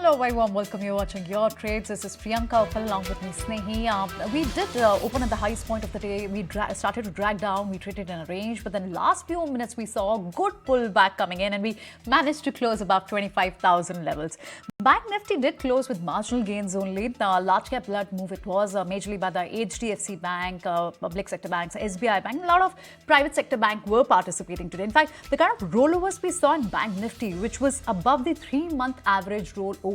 Hello, very warm welcome. You're watching Your Trades. This is Priyanka Uppal along with me, Snehi. We did open at the highest point of the day. We started to drag down. We traded in a range, but then last few minutes we saw a good pullback coming in, and we managed to close above 25,000 levels. Bank Nifty did close with marginal gains only. The large cap blood move it was majorly by the HDFC Bank, public sector banks, SBI Bank. A lot of private sector bank were participating today. In fact, the kind of rollovers we saw in Bank Nifty, which was above the 3-month average rollover.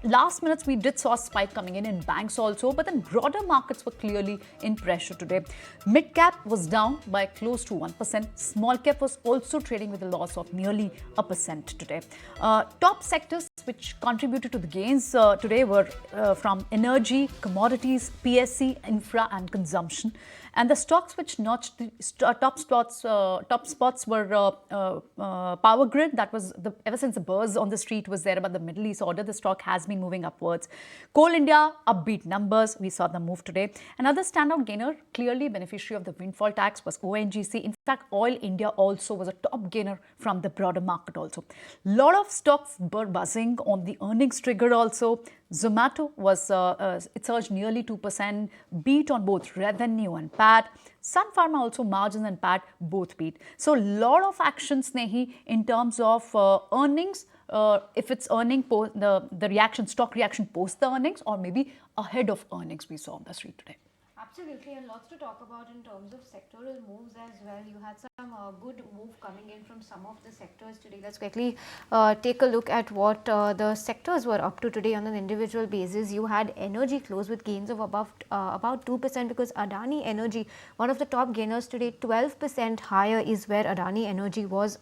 Last minutes we did saw a spike coming in banks also, but then broader markets were clearly in pressure today. Mid cap was down by close to 1%. Small cap was also trading with a loss of nearly 1% today. Top sectors which contributed to the gains today were from energy, commodities, PSC, infra and consumption. And the stocks which notched the top spots were power grid. That was ever since the buzz on the street was there about the Middle East order, the stock has been moving upwards. Coal India, upbeat numbers. We saw the move today. Another standout gainer, clearly beneficiary of the windfall tax, was ONGC. In fact, Oil India also was a top gainer from the broader market also. Lot of stocks were buzzing on the earnings trigger also. Zomato was, it surged nearly 2%, beat on both revenue and PAT. Sun Pharma also margins and PAT both beat. So lot of action, Snehi, in terms of earnings. If it's earning the reaction, stock reaction post the earnings, or maybe ahead of earnings we saw on the street today. Absolutely, and lots to talk about in terms of sectoral moves as well. You had some good move coming in from some of the sectors today. Let's quickly take a look at what the sectors were up to today on an individual basis. You had energy close with gains of about 2% because Adani Energy, one of the top gainers today, 12% higher is where Adani Energy was.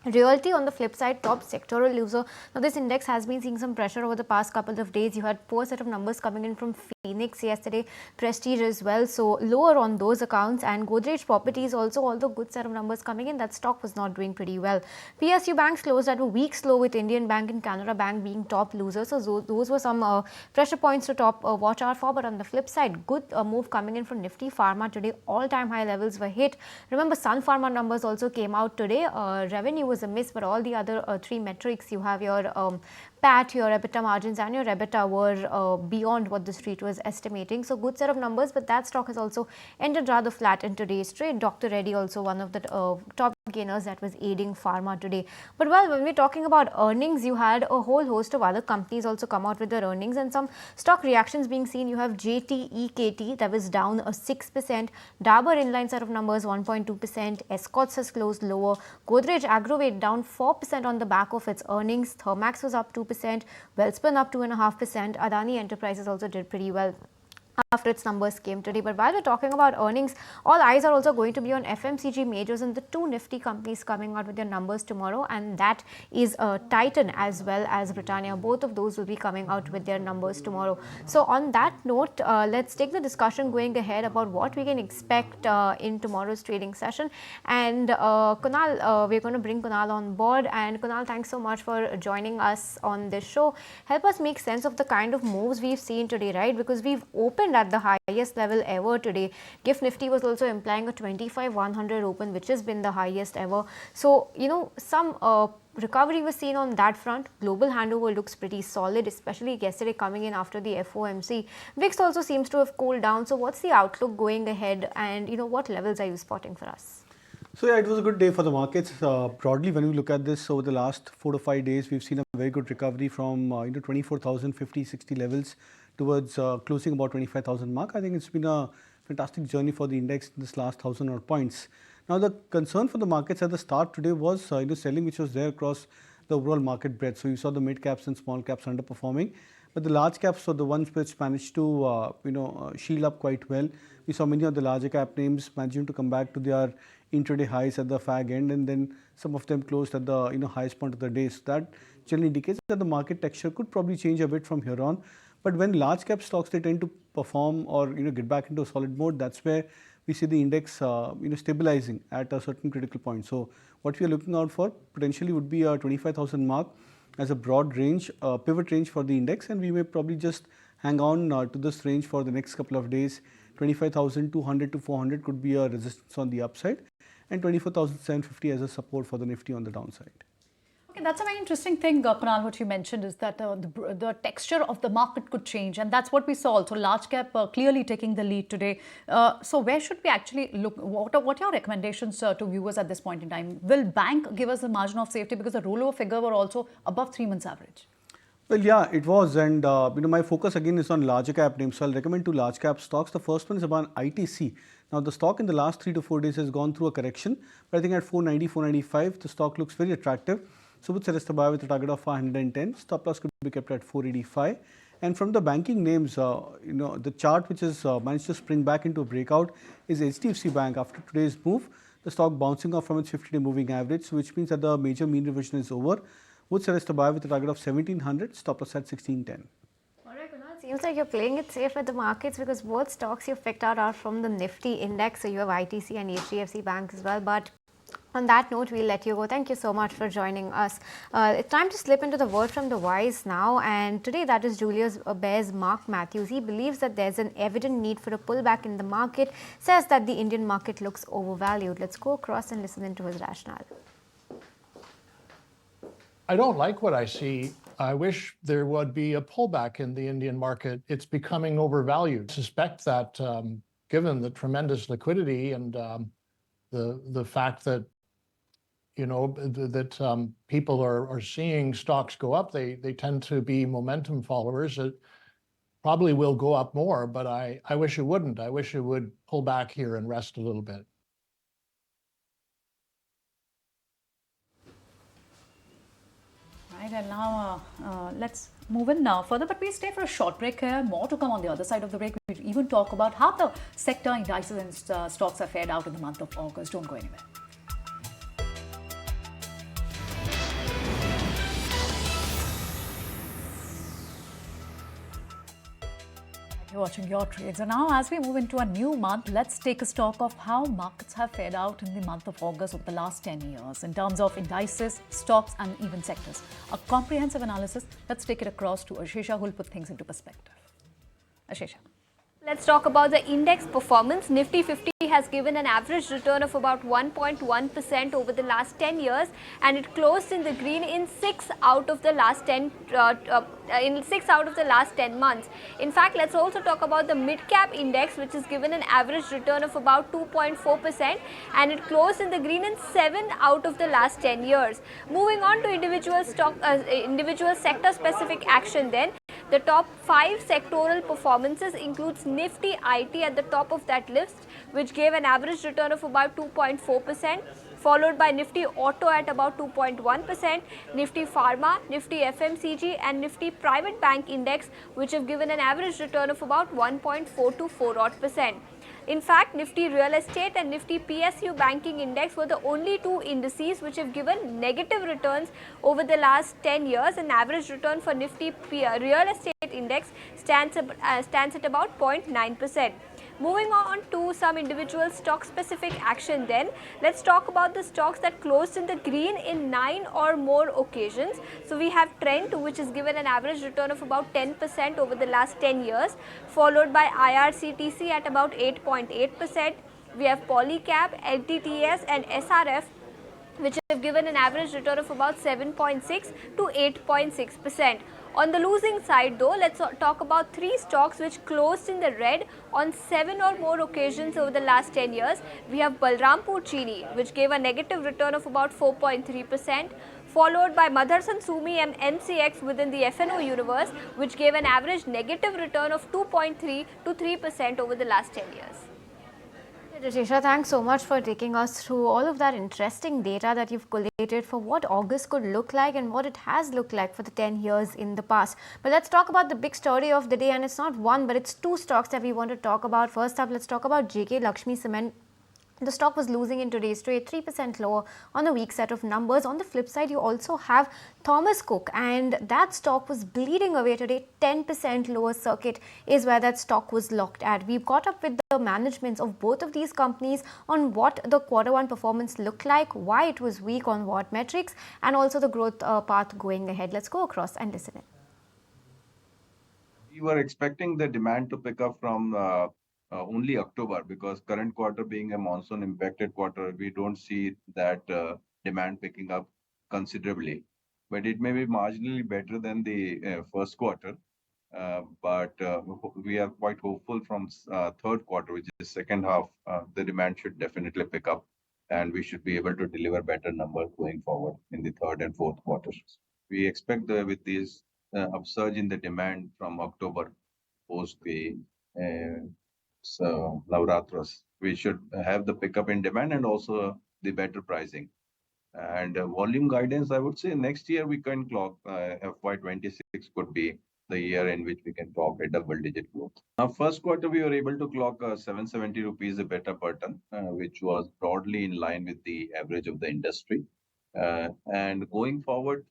Realty on the flip side, top sectoral loser. Now this index has been seeing some pressure over the past couple of days. You had poor set of numbers coming in from Phoenix yesterday, Prestige as well, so lower on those accounts. And Godrej Properties also, although good set of numbers coming in, that stock was not doing pretty well. PSU banks closed at a weak slow with Indian Bank and Canara Bank being top losers. So those were some pressure points to watch out for. But on the flip side, good move coming in from Nifty Pharma today. All-time high levels were hit. Remember, Sun Pharma numbers also came out today. Revenue was a miss, but all the other three metrics, you have your PAT, your EBITDA margins and your EBITDA were beyond what the street was estimating. So good set of numbers, but that stock has also ended rather flat in today's trade. Dr. Reddy also one of the top gainers that was aiding pharma today. But well, when we're talking about earnings, you had a whole host of other companies also come out with their earnings and some stock reactions being seen. You have JTEKT that was down a 6%, Dabur inline set of numbers 1.2%, Escorts has closed lower, Godrej Agrovet down 4% on the back of its earnings, Thermax was up 2%, Welspun up 2.5%, Adani Enterprises also did pretty well after its numbers came today. But while we're talking about earnings, all eyes are also going to be on FMCG majors and the two Nifty companies coming out with their numbers tomorrow, and that is Titan as well as Britannia. Both of those will be coming out with their numbers tomorrow. So on that note, let's take the discussion going ahead about what we can expect in tomorrow's trading session. And Kunal, we're going to bring Kunal on board. And Kunal, thanks so much for joining us on this show. Help us make sense of the kind of moves we've seen today, right? Because we've opened at the highest level ever today. GIFT Nifty was also implying a 25,100 open, which has been the highest ever. So, you know, some recovery was seen on that front. Global handover looks pretty solid, especially yesterday coming in after the FOMC. VIX also seems to have cooled down. So what's the outlook going ahead, and you know, what levels are you spotting for us? So yeah, it was a good day for the markets. Broadly, when we look at this over the last 4 to 5 days, we've seen a very good recovery from 24,050, 60 levels towards closing about 25,000 mark. I think it's been a fantastic journey for the index in this last 1,000 odd points. Now the concern for the markets at the start today was selling which was there across the overall market breadth. So you saw the mid caps and small caps underperforming, but the large caps were the ones which managed to shield up quite well. We saw many of the larger cap names managing to come back to their intraday highs at the fag end, and then some of them closed at the highest point of the day. So that generally indicates that the market texture could probably change a bit from here on. But when large cap stocks, they tend to perform or get back into a solid mode, that's where we see the index stabilizing at a certain critical point. So what we are looking out for potentially would be a 25,000 mark as a broad range, pivot range for the index, and we may probably just hang on to this range for the next couple of days. 25,200 to 400 could be a resistance on the upside, and 24,750 as a support for the Nifty on the downside. Okay, That's a very interesting thing, Kunal, what you mentioned is that the texture of the market could change, and that's what we saw. Also, large cap clearly taking the lead today. So, where should we actually look? What are your recommendations to viewers at this point in time? Will bank give us a margin of safety because the rollover figure were also above 3 months average? Well, yeah, it was, and my focus again is on larger cap names. So I'll recommend two large cap stocks. The first one is about ITC. Now, the stock in the last 3 to 4 days has gone through a correction, but I think at 490, 495, the stock looks very attractive. So would suggest a buy with a target of 510. Stop loss could be kept at 485. And from the banking names, the chart which has managed to spring back into a breakout is HDFC Bank after today's move. The stock bouncing off from its 50-day moving average, which means that the major mean revision is over. Would suggest a buy with a target of 1700, stop loss at 1610. Alright, Kunal, seems like you're playing it safe at the markets because both stocks you've picked out are from the Nifty index. So you have ITC and HDFC Bank as well. But on that note, we'll let you go. Thank you so much for joining us. It's time to slip into the word from the wise now. And today, that is Julius Baer's Mark Matthews. He believes that there's an evident need for a pullback in the market, says that the Indian market looks overvalued. Let's go across and listen into his rationale. I don't like what I see. I wish there would be a pullback in the Indian market. It's becoming overvalued. I suspect that given the tremendous liquidity and the fact that people are seeing stocks go up, they tend to be momentum followers. It probably will go up more, but I wish it wouldn't. I wish it would pull back here and rest a little bit. Right, and now let's move in now further, but we stay for a short break here. More to come on the other side of the break. We even talk about how the sector indices and stocks are fared out in the month of August. Don't go anywhere. You're watching Your Trades, and now as we move into a new month, let's take a stock of how markets have fared out in the month of August over the last 10 years in terms of indices, stocks and even sectors. A comprehensive analysis. Let's take it across to Ashesha, who will put things into perspective. Ashesha. Let's talk about the index performance. Nifty 50 has given an average return of about 1.1% over the last 10 years, and it closed in the green in 6 out of the last 10 months. In fact, let's also talk about the mid cap index, which is given an average return of about 2.4%, and it closed in the green in 7 out of the last 10 years. Moving on to individual sector specific action then. The top 5 sectoral performances includes Nifty IT at the top of that list, which gave an average return of about 2.4%, followed by Nifty Auto at about 2.1%, Nifty Pharma, Nifty FMCG and Nifty Private Bank Index, which have given an average return of about 1.4 to 4%. In fact, Nifty Real Estate and Nifty PSU Banking Index were the only 2 indices which have given negative returns over the last 10 years. An average return for Nifty Real Estate Index stands at about 0.9%. Moving on to some individual stock specific action then, let's talk about the stocks that closed in the green in 9 or more occasions. So we have Trent, which is given an average return of about 10% over the last 10 years, followed by IRCTC at about 8.8%. We have Polycab, LTTS and SRF, which have given an average return of about 7.6 to 8.6%. On the losing side though, let's talk about 3 stocks which closed in the red on 7 or more occasions over the last 10 years. We have Balrampur Chini, which gave a negative return of about 4.3%, followed by Motherson Sumi MCX within the FNO universe, which gave an average negative return of 2.3 to 3% over the last 10 years. Ashesha, thanks so much for taking us through all of that interesting data that you've collated for what August could look like and what it has looked like for the 10 years in the past. But let's talk about the big story of the day, and it's not one, but it's 2 stocks that we want to talk about. First up, let's talk about JK Lakshmi Cement. The stock was losing in today's trade, 3% lower on a weak set of numbers. On the flip side, you also have Thomas Cook, and that stock was bleeding away today. 10% lower circuit is where that stock was locked at. We've caught up with the managements of both of these companies on what the Q1 performance looked like, why it was weak on what metrics, and also the growth path going ahead. Let's go across and listen in. We were expecting the demand to pick up from only October, because current quarter being a monsoon impacted quarter, we don't see that demand picking up considerably. but it may be marginally better than the first quarter. But we are quite hopeful from third quarter, which is second half, the demand should definitely pick up, and we should be able to deliver better numbers going forward in the third and fourth quarters. We expect with this upsurge in the demand from October post the Navratras, we should have the pickup in demand and also the better pricing. And volume guidance, I would say next year we can clock FY26 could be the year in which we can clock a double-digit growth. Now, first quarter we were able to clock 770 rupees a better per ton, which was broadly in line with the average of the industry. And going forward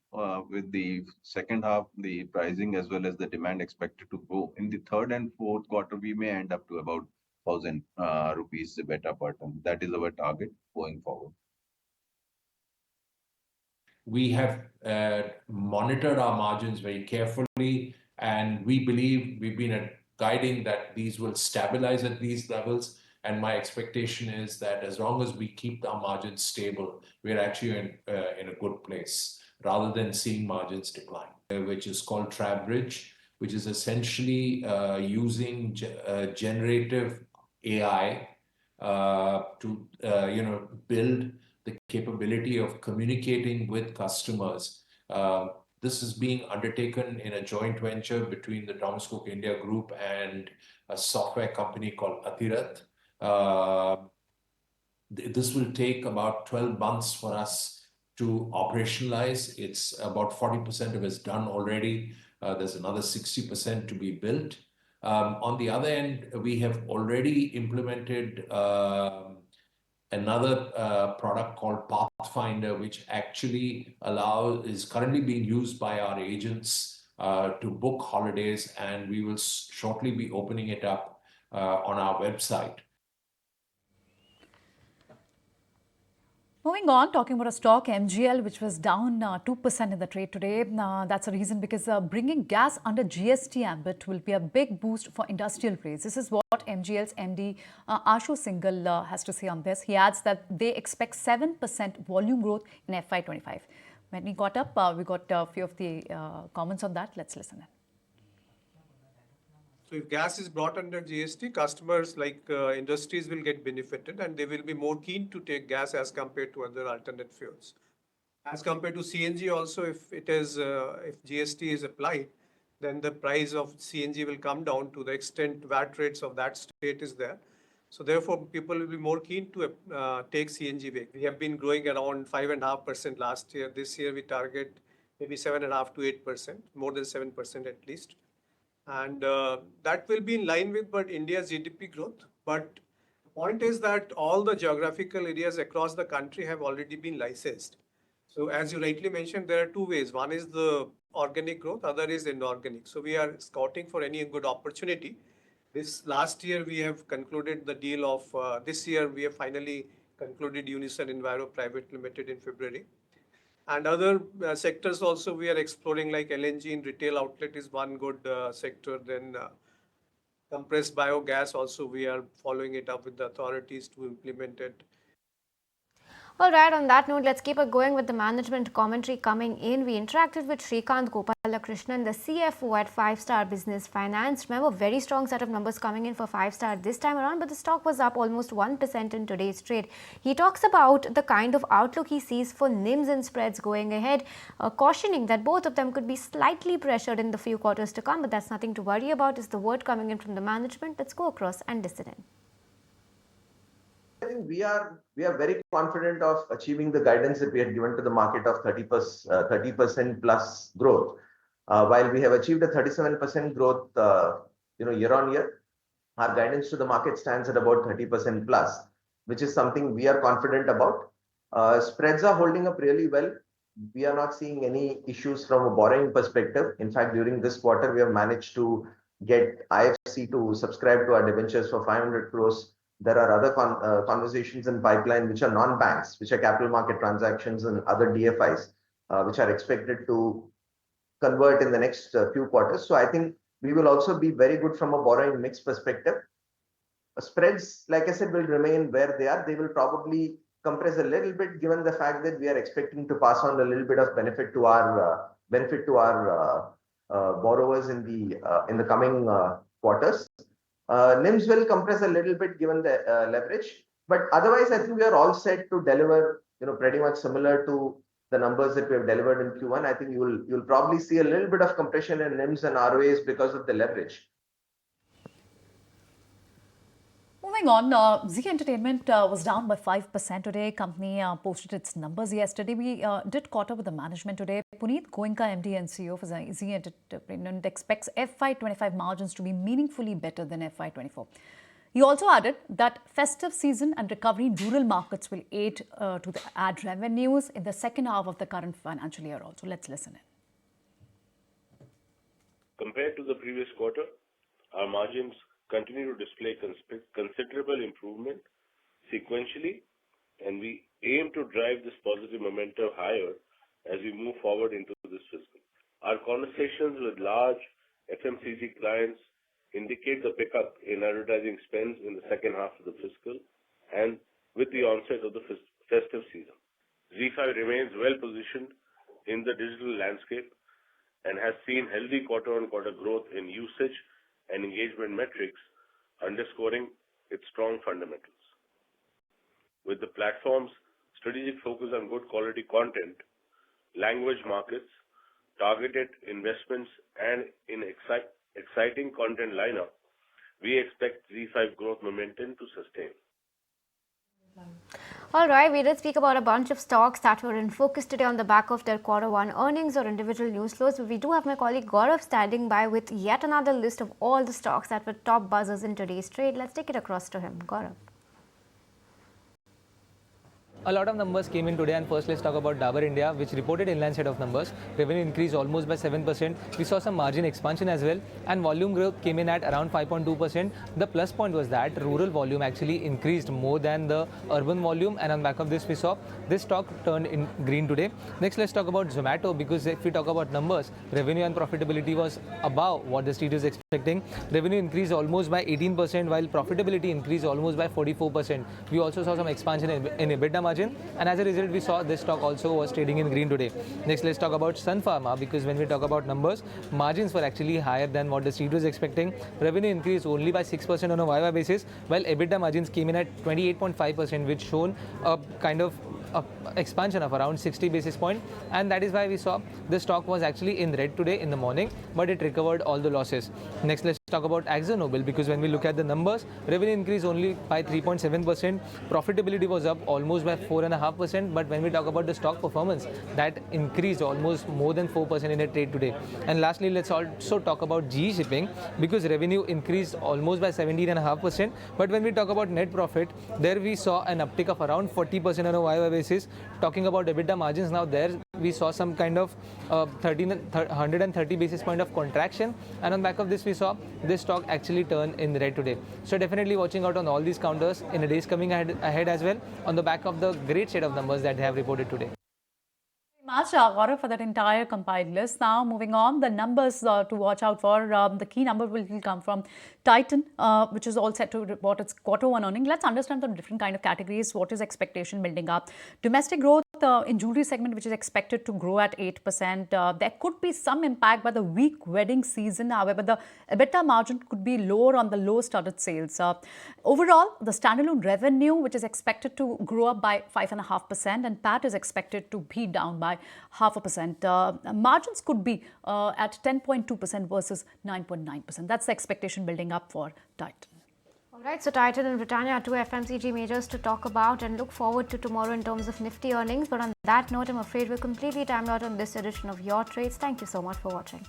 with the second half, the pricing as well as the demand expected to grow. In the third and fourth quarter, we may end up to about 1,000 rupees a better per ton. That is our target going forward. We have monitored our margins very carefully, and we believe we've been guiding that these will stabilize at these levels. And my expectation is that as long as we keep our margins stable, we're actually in a good place rather than seeing margins decline, which is called TraBridge, which is essentially using generative AI to build the capability of communicating with customers. This is being undertaken in a joint venture between the Thomas Cook India Group and a software company called Atirath. This will take about 12 months for us to operationalize. It's about 40% of it's done already. There's another 60% to be built. On the other end, we have already implemented another product called Pathfinder, which actually is currently being used by our agents to book holidays, and we will shortly be opening it up on our website. Moving on, talking about a stock, MGL, which was down 2% in the trade today. That's a reason because bringing gas under GST ambit will be a big boost for industrial grades. This is what MGL's MD Ashu Singhal has to say on this. He adds that they expect 7% volume growth in FY25. When we got up, we got a few of the comments on that. Let's listen in. So if gas is brought under GST, customers like industries will get benefited, and they will be more keen to take gas as compared to other alternate fuels. As compared to CNG also, if GST is applied, then the price of CNG will come down to the extent VAT rates of that state is there. So therefore, people will be more keen to take CNG vehicle. We have been growing around 5.5% last year. This year we target maybe 7.5 to 8%, more than 7% at least. And that will be in line with India's GDP growth. But the point is that all the geographical areas across the country have already been licensed. So as you rightly mentioned, there are two ways. One is the organic growth, other is inorganic. So we are scouting for any good opportunity. This last year we have concluded the deal of, this year we have finally concluded Unison Enviro Private Limited in February. And other sectors also we are exploring, like LNG in retail outlet is one good sector. Then compressed biogas also we are following it up with the authorities to implement it. All right, on that note, let's keep it going with the management commentary coming in. We interacted with Srikanth Gopalakrishnan, the CFO at 5-Star Business Finance. Remember, very strong set of numbers coming in for 5-Star this time around, but the stock was up almost 1% in today's trade. He talks about the kind of outlook he sees for NIMs and spreads going ahead, cautioning that both of them could be slightly pressured in the few quarters to come, but that's nothing to worry about, is the word coming in from the management. Let's go across and listen in. I think we are very confident of achieving the guidance that we had given to the market of 30% plus growth. While we have achieved a 37% growth, year on year, our guidance to the market stands at about 30% plus, which is something we are confident about. Spreads are holding up really well. We are not seeing any issues from a borrowing perspective. In fact, during this quarter, we have managed to get IFC to subscribe to our debentures for 500 crores. There are other conversations in pipeline which are non-banks, which are capital market transactions and other DFIs, which are expected to convert in the next few quarters. So I think we will also be very good from a borrowing mix perspective. Spreads, like I said, will remain where they are. They will probably compress a little bit given the fact that we are expecting to pass on a little bit of benefit to our borrowers in the coming quarters. NIMs will compress a little bit given the leverage, but otherwise I think we are all set to deliver, pretty much similar to the numbers that we have delivered in Q1. I think you'll probably see a little bit of compression in NIMs and ROAs because of the leverage. Moving on, Zee Entertainment was down by 5% today. Company posted its numbers yesterday. We did caught up with the management today. Puneet Goenka, MD and CEO for Zee Entertainment, expects FY25 margins to be meaningfully better than FY24. He also added that festive season and recovery in rural markets will aid to the ad revenues in the second half of the current financial year also. Let's listen in. Compared to the previous quarter, our margins continue to display considerable improvement sequentially, and we aim to drive this positive momentum higher as we move forward into this fiscal. Our conversations with large FMCG clients indicate the pickup in advertising spends in the second half of the fiscal and with the onset of the festive season. ZEE5 remains well positioned in the digital landscape and has seen healthy quarter-on-quarter growth in usage and engagement metrics, underscoring its strong fundamentals. With the platform's strategic focus on good quality content, language markets, targeted investments, and in exciting content lineup, we expect ZEE5 growth momentum to sustain. All right, we did speak about a bunch of stocks that were in focus today on the back of their Q1 earnings or individual news flows. But we do have my colleague Gaurav standing by with yet another list of all the stocks that were top buzzers in today's trade. Let's take it across to him. Gaurav. A lot of numbers came in today, and first let's talk about Dabur India, which reported inline set of numbers. Revenue increased almost by 7%. We saw some margin expansion as well, and volume growth came in at around 5.2%. The plus point was that rural volume actually increased more than the urban volume, and on back of this we saw this stock turned in green today. Next let's talk about Zomato, because if we talk about numbers, revenue and profitability was above what the street is expecting. Revenue increased almost by 18%, while profitability increased almost by 44%. We also saw some expansion in EBITDA margin, and as a result we saw this stock also was trading in green today. Next let's talk about Sun Pharma, because when we talk about numbers, margins were actually higher than what the street was expecting. Revenue increased only by 6% on a YY basis, while EBITDA margins came in at 28.5%, which shown a kind of expansion of around 60 basis points, and that is why we saw the stock was actually in red today in the morning, but it recovered all the losses. Next let's talk about AkzoNobel, because when we look at the numbers, revenue increased only by 3.7%, profitability was up almost by 4.5%, but when we talk about the stock performance, that increased almost more than 4% in a trade today. And lastly let's also talk about GE Shipping, because revenue increased almost by 17.5%, but when we talk about net profit, there we saw an uptick of around 40% on a YY basis. Talking about EBITDA margins, now there we saw some kind of 130 basis point of contraction, and on back of this we saw this stock actually turn in red today. So definitely watching out on all these counters in the days coming ahead as well, on the back of the great set of numbers that they have reported today. Much, Gaurav, for that entire compiled list. Now, moving on, the numbers to watch out for. The key number will come from Titan, which is all set to report its Q1 earnings. Let's understand the different kind of categories. What is expectation building up? Domestic growth in jewelry segment, which is expected to grow at 8%. There could be some impact by the weak wedding season. However, the EBITDA margin could be lower on the low studded sales. Overall, the standalone revenue, which is expected to grow up by 5.5%, and PAT is expected to be down by 0.5%. Margins could be at 10.2% versus 9.9%. That's the expectation building up for Titan. Alright, so Titan and Britannia are two FMCG majors to talk about and look forward to tomorrow in terms of Nifty earnings. But on that note, I'm afraid we're completely timed out on this edition of Your Trades. Thank you so much for watching.